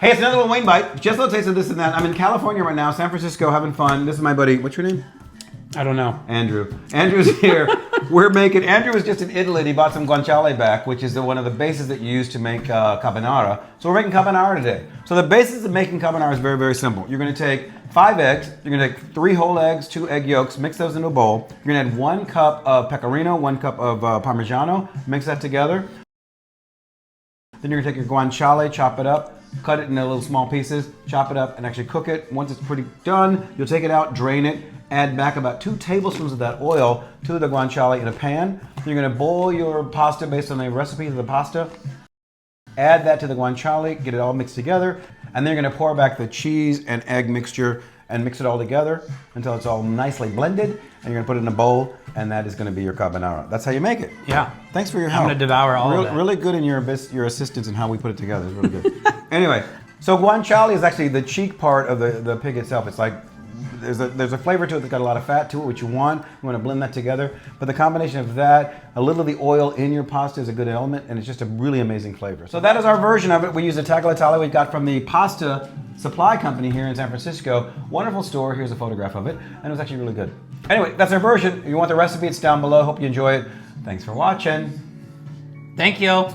Hey, it's another one Wayne bite. Just a little taste of this and that. I'm in California right now, San Francisco, having fun. This is my buddy. What's your name? I don't know. Andrew. Andrew's here. Andrew was just in Italy. He bought some guanciale back, which is one of the bases that you use to make carbonara. So we're making carbonara today. So the basis of making carbonara is very, very simple. You're going to take 5 eggs. You're going to take 3 whole eggs, 2 egg yolks, mix those into a bowl. You're going to add 1 cup of Pecorino, 1 cup of Parmigiano, mix that together. Then you're going to take your guanciale, chop it up, cut it into little small pieces, chop it up, and actually cook it. Once it's pretty done, you'll take it out, drain it, add back about 2 tablespoons of that oil to the guanciale in a pan. You're going to boil your pasta based on the recipe of the pasta. Add that to the guanciale, get it all mixed together, and then you're going to pour back the cheese and egg mixture and mix it all together until it's all nicely blended, and you're going to put it in a bowl, and that is going to be your carbonara. That's how you make it. Yeah. Thanks for your help. I'm going to devour all of that. Really good in your assistance in how we put it together. It's really good. Anyway, so guanciale is actually the cheek part of the pig itself. It's like there's a flavor to it that's got a lot of fat to it, which you want. You want to blend that together. But the combination of that, a little of the oil in your pasta is a good element, and it's just a really amazing flavor. So that is our version of it. We use a tagliatelle we got from the pasta supply company here in San Francisco. Wonderful store. Here's a photograph of it, and it was actually really good. Anyway, that's our version. If you want the recipe, it's down below. Hope you enjoy it. Thanks for watching. Thank you.